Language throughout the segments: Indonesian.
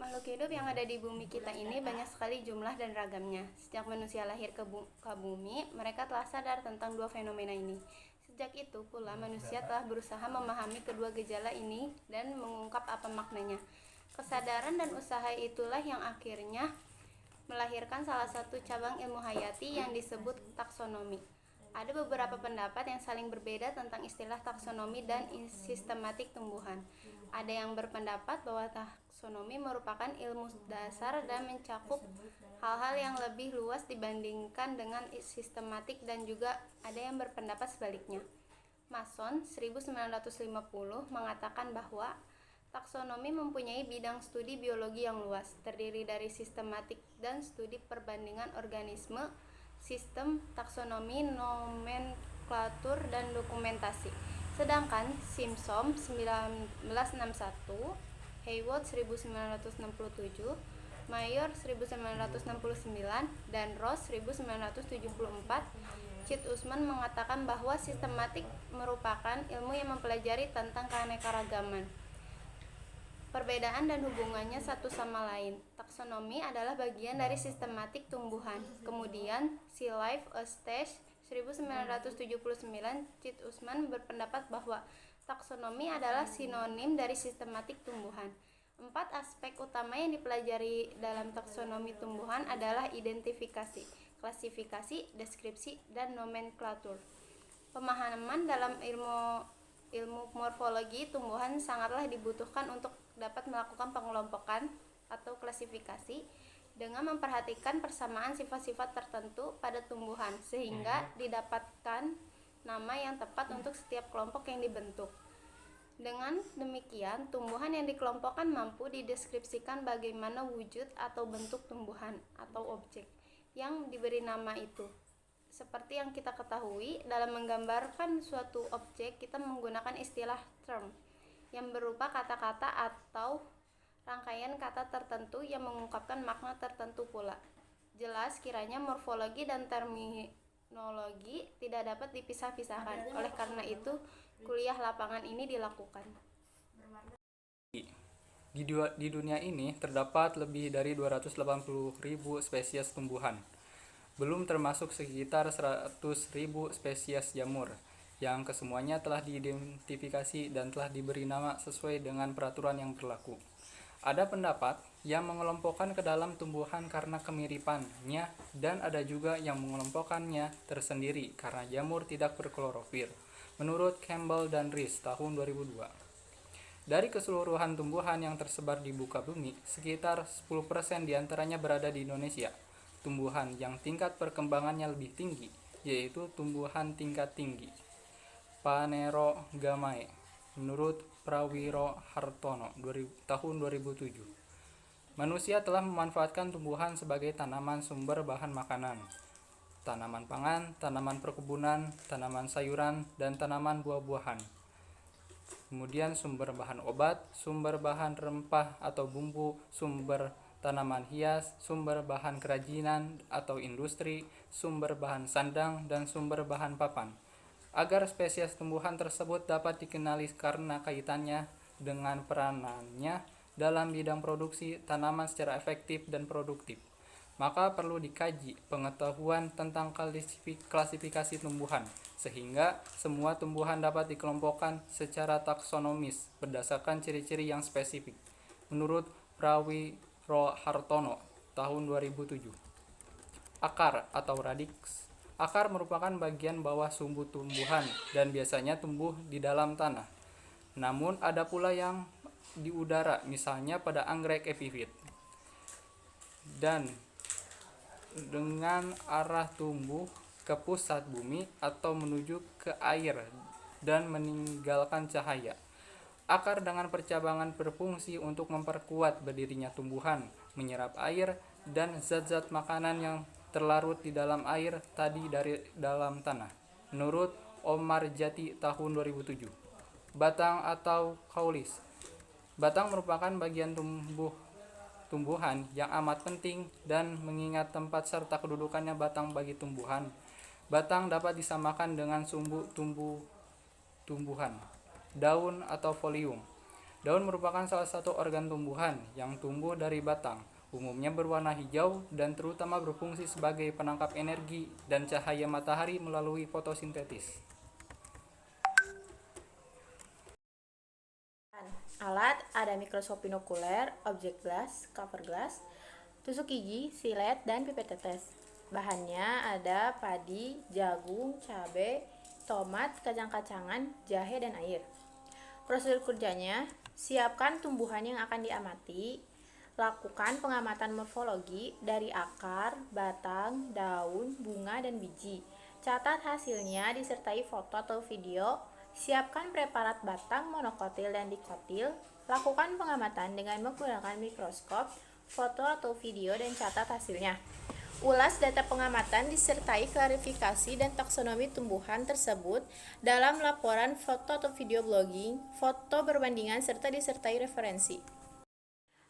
Makhluk hidup yang ada di bumi kita ini banyak sekali jumlah dan ragamnya. Sejak manusia lahir ke bumi, mereka telah sadar tentang dua fenomena ini. Sejak itu pula manusia telah berusaha memahami kedua gejala ini dan mengungkap apa maknanya. Kesadaran dan usaha itulah yang akhirnya melahirkan salah satu cabang ilmu hayati yang disebut taksonomi. Ada beberapa pendapat yang saling berbeda tentang istilah taksonomi dan sistematik tumbuhan. Ada yang berpendapat bahwa taksonomi merupakan ilmu dasar dan mencakup hal-hal yang lebih luas dibandingkan dengan sistematik, dan juga ada yang berpendapat sebaliknya. Mason 1950 mengatakan bahwa taksonomi mempunyai bidang studi biologi yang luas, terdiri dari sistematik dan studi perbandingan organisme, sistem, taksonomi, nomenklatur, dan dokumentasi. Sedangkan Simpson 1961, Hayward 1967, Mayor 1969, dan Ross 1974, Cid Usman mengatakan bahwa sistematik merupakan ilmu yang mempelajari tentang keanekaragaman, perbedaan dan hubungannya satu sama lain. Taksonomi adalah bagian dari sistematik tumbuhan. Kemudian, Si Life a Stage 1979, Cid Usman berpendapat bahwa taksonomi adalah sinonim dari sistematik tumbuhan. 4 aspek utama yang dipelajari dalam taksonomi tumbuhan adalah identifikasi, klasifikasi, deskripsi, dan nomenklatur. Pemahaman dalam ilmu morfologi tumbuhan sangatlah dibutuhkan untuk dapat melakukan pengelompokan atau klasifikasi dengan memperhatikan persamaan sifat-sifat tertentu pada tumbuhan, sehingga didapatkan nama yang tepat untuk setiap kelompok yang dibentuk. Dengan demikian, tumbuhan yang dikelompokkan mampu dideskripsikan bagaimana wujud atau bentuk tumbuhan atau objek yang diberi nama itu. Seperti yang kita ketahui, dalam menggambarkan suatu objek, kita menggunakan istilah term yang berupa kata-kata atau rangkaian kata tertentu yang mengungkapkan makna tertentu pula. Jelas kiranya morfologi dan terminologi tidak dapat dipisah-pisahkan. Oleh karena itu, kuliah lapangan ini dilakukan. Di dunia ini terdapat lebih dari 280.000 spesies tumbuhan, belum termasuk sekitar 100.000 spesies jamur, yang kesemuanya telah diidentifikasi dan telah diberi nama sesuai dengan peraturan yang berlaku. Ada pendapat yang mengelompokkan ke dalam tumbuhan karena kemiripannya, dan ada juga yang mengelompokkannya tersendiri karena jamur tidak berklorofil, menurut Campbell dan Rees tahun 2002. Dari keseluruhan tumbuhan yang tersebar di muka bumi, sekitar 10% diantaranya berada di Indonesia. Tumbuhan yang tingkat perkembangannya lebih tinggi, yaitu tumbuhan tingkat tinggi, Phanerogamae, menurut Prawiro Hartono tahun 2007. Manusia telah memanfaatkan tumbuhan sebagai tanaman sumber bahan makanan, tanaman pangan, tanaman perkebunan, tanaman sayuran, dan tanaman buah-buahan. Kemudian sumber bahan obat, sumber bahan rempah atau bumbu, sumber tanaman hias, sumber bahan kerajinan atau industri, sumber bahan sandang, dan sumber bahan papan. Agar spesies tumbuhan tersebut dapat dikenali karena kaitannya dengan peranannya dalam bidang produksi tanaman secara efektif dan produktif, maka perlu dikaji pengetahuan tentang klasifikasi tumbuhan, sehingga semua tumbuhan dapat dikelompokkan secara taksonomis berdasarkan ciri-ciri yang spesifik, menurut Prawiro Hartono tahun 2007. Akar atau radix. Akar merupakan bagian bawah sumbu tumbuhan dan biasanya tumbuh di dalam tanah. Namun ada pula yang di udara, misalnya pada anggrek epifit. Dan dengan arah tumbuh ke pusat bumi atau menuju ke air dan meninggalkan cahaya. Akar dengan percabangan berfungsi untuk memperkuat berdirinya tumbuhan, menyerap air dan zat-zat makanan yang terlarut di dalam air tadi dari dalam tanah, menurut Omar Jati tahun 2007. Batang atau caulis. Batang merupakan bagian tumbuhan yang amat penting, dan mengingat tempat serta kedudukannya batang bagi tumbuhan, batang dapat disamakan dengan sumbu tumbuhan, daun atau folium. Daun merupakan salah satu organ tumbuhan yang tumbuh dari batang. Umumnya berwarna hijau dan terutama berfungsi sebagai penangkap energi dan cahaya matahari melalui fotosintesis. Alat ada mikroskop binokuler, objek glass, cover glass, tusuk gigi, silet, dan pipet tetes. Bahannya ada padi, jagung, cabai, tomat, kacang-kacangan, jahe, dan air. Prosedur kerjanya, siapkan tumbuhan yang akan diamati, lakukan pengamatan morfologi dari akar, batang, daun, bunga, dan biji. Catat hasilnya disertai foto atau video. Siapkan preparat batang, monokotil, dan dikotil. Lakukan pengamatan dengan menggunakan mikroskop, foto atau video, dan catat hasilnya. Ulas data pengamatan disertai klarifikasi dan taksonomi tumbuhan tersebut dalam laporan foto atau video blogging, foto berbandingan, serta disertai referensi.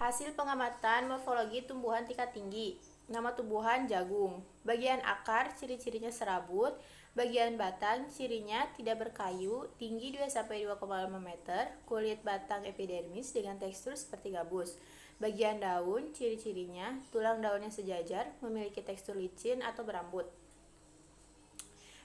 Hasil pengamatan morfologi tumbuhan tingkat tinggi. Nama tumbuhan jagung. Bagian akar ciri-cirinya serabut. Bagian batang cirinya tidak berkayu, tinggi 2-2,5 meter, kulit batang epidermis dengan tekstur seperti gabus. Bagian daun ciri-cirinya tulang daunnya sejajar, memiliki tekstur licin atau berambut.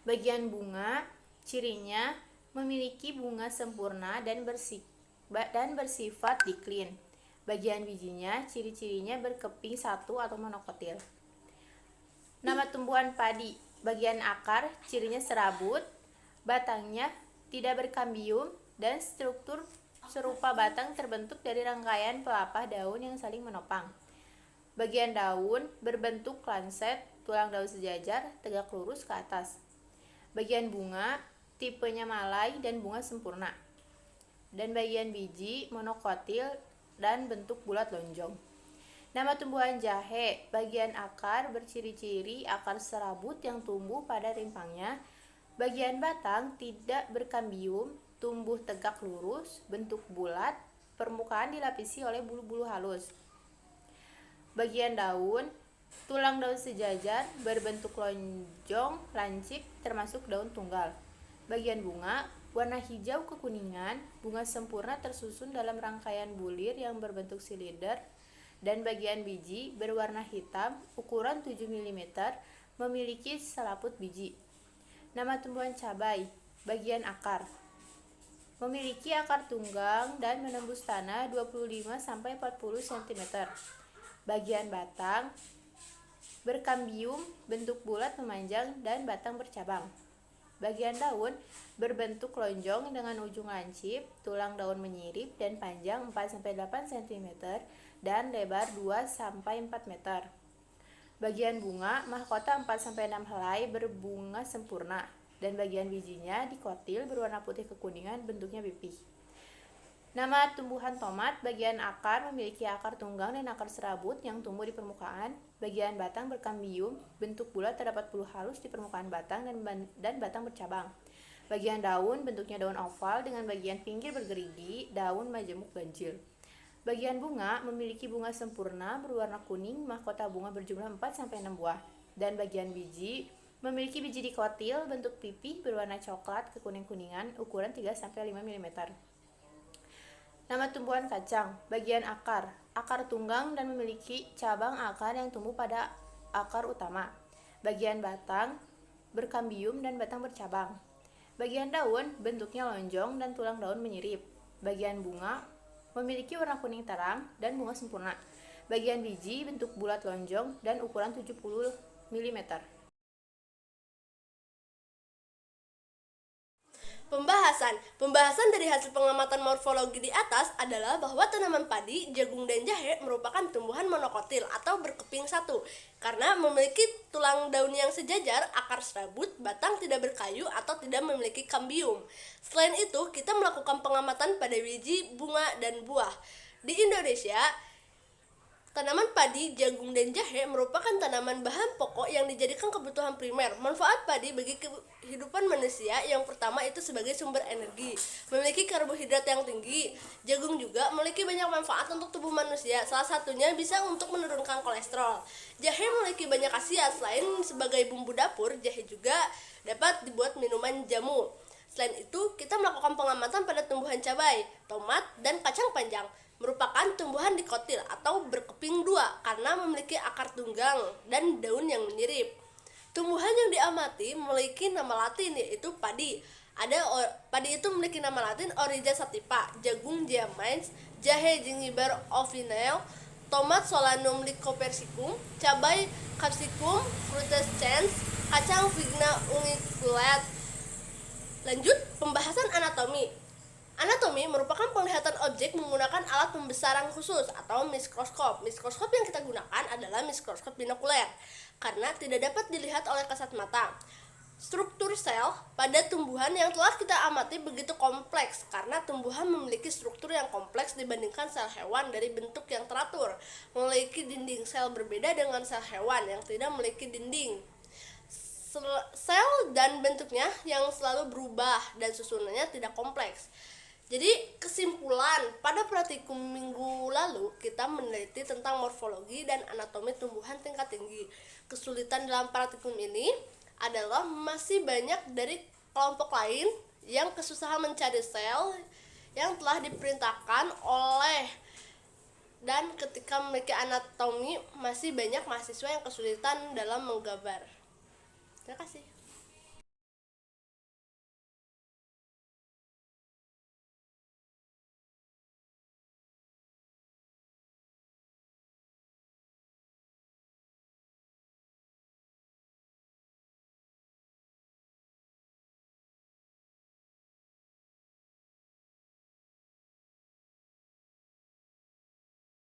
Bagian bunga cirinya memiliki bunga sempurna dan bersifat diklin. Bagian bijinya ciri-cirinya berkeping satu atau monokotil. Nama tumbuhan padi. Bagian akar cirinya serabut, batangnya tidak berkambium, dan struktur serupa batang terbentuk dari rangkaian pelapah daun yang saling menopang. Bagian daun berbentuk lancet, tulang daun sejajar, tegak lurus ke atas. Bagian bunga tipenya malai dan bunga sempurna. Dan bagian biji monokotil dan bentuk bulat lonjong. Nama tumbuhan jahe. Bagian akar berciri-ciri akar serabut yang tumbuh pada rimpangnya. Bagian batang tidak berkambium, tumbuh tegak lurus, bentuk bulat, permukaan dilapisi oleh bulu-bulu halus. Bagian daun, tulang daun sejajar, berbentuk lonjong, lancip, termasuk daun tunggal. Bagian bunga, warna hijau kekuningan, bunga sempurna tersusun dalam rangkaian bulir yang berbentuk silinder. Dan bagian biji berwarna hitam, ukuran 7 mm, memiliki selaput biji. Nama tumbuhan cabai. Bagian akar. Memiliki akar tunggang dan menembus tanah 25-40 cm. Bagian batang berkambium, bentuk bulat memanjang, dan batang bercabang. Bagian daun berbentuk lonjong dengan ujung lancip, tulang daun menyirip dan panjang 4-8 cm dan lebar 2-4 meter. Bagian bunga mahkota 4-6 helai berbunga sempurna, dan bagian bijinya dikotil berwarna putih kekuningan, bentuknya pipih. Nama tumbuhan tomat. Bagian akar memiliki akar tunggang dan akar serabut yang tumbuh di permukaan. Bagian batang berkambium, bentuk bulat, terdapat bulu halus di permukaan batang dan batang bercabang. Bagian daun bentuknya daun oval dengan bagian pinggir bergerigi, daun majemuk ganjil. Bagian bunga memiliki bunga sempurna berwarna kuning, mahkota bunga berjumlah 4-6 buah. Dan bagian biji memiliki biji dikotil, bentuk pipih, berwarna coklat kekuning-kuningan, ukuran 3-5 mm. Nama tumbuhan kacang. Bagian akar. Akar tunggang dan memiliki cabang akar yang tumbuh pada akar utama. Bagian batang berkambium dan batang bercabang. Bagian daun bentuknya lonjong dan tulang daun menyirip. Bagian bunga memiliki warna kuning terang dan bunga sempurna. Bagian biji bentuk bulat lonjong dan ukuran 70 mm. Pembahasan dari hasil pengamatan morfologi di atas adalah bahwa tanaman padi, jagung, dan jahe merupakan tumbuhan monokotil atau berkeping satu karena memiliki tulang daun yang sejajar, akar serabut, batang tidak berkayu atau tidak memiliki kambium. Selain itu, kita melakukan pengamatan pada biji, bunga, dan buah. Di Indonesia, tanaman padi, jagung, dan jahe merupakan tanaman bahan pokok yang dijadikan kebutuhan primer. Manfaat padi bagi kehidupan manusia yang pertama itu sebagai sumber energi, memiliki karbohidrat yang tinggi. Jagung juga memiliki banyak manfaat untuk tubuh manusia, salah satunya bisa untuk menurunkan kolesterol. Jahe memiliki banyak khasiat, selain sebagai bumbu dapur, jahe juga dapat dibuat minuman jamu. Selain itu, kita melakukan pengamatan pada tumbuhan cabai, tomat, dan kacang panjang. Merupakan tumbuhan dikotil atau berkeping dua karena memiliki akar tunggang dan daun yang mirip. Tumbuhan yang diamati memiliki nama latin yaitu padi. Padi itu memiliki nama latin Oriza sativa, jagung Giamais, jahe Gingiber ovinale, tomat Solanum lycopersicum, cabai Capsicum frutescens, kacang Vigna unguiculata. Lanjut, pembahasan anatomi. Anatomi merupakan penglihatan objek menggunakan alat pembesaran khusus atau mikroskop. Mikroskop yang kita gunakan adalah mikroskop binokuler karena tidak dapat dilihat oleh kasat mata. Struktur sel pada tumbuhan yang telah kita amati begitu kompleks karena tumbuhan memiliki struktur yang kompleks dibandingkan sel hewan dari bentuk yang teratur, memiliki dinding sel berbeda dengan sel hewan yang tidak memiliki dinding. Sel dan bentuknya yang selalu berubah dan susunannya tidak kompleks. Jadi kesimpulan, pada praktikum minggu lalu kita meneliti tentang morfologi dan anatomi tumbuhan tingkat tinggi. Kesulitan dalam praktikum ini adalah masih banyak dari kelompok lain yang kesusahan mencari sel yang telah diperintahkan oleh, dan ketika memiliki anatomi masih banyak mahasiswa yang kesulitan dalam menggambar.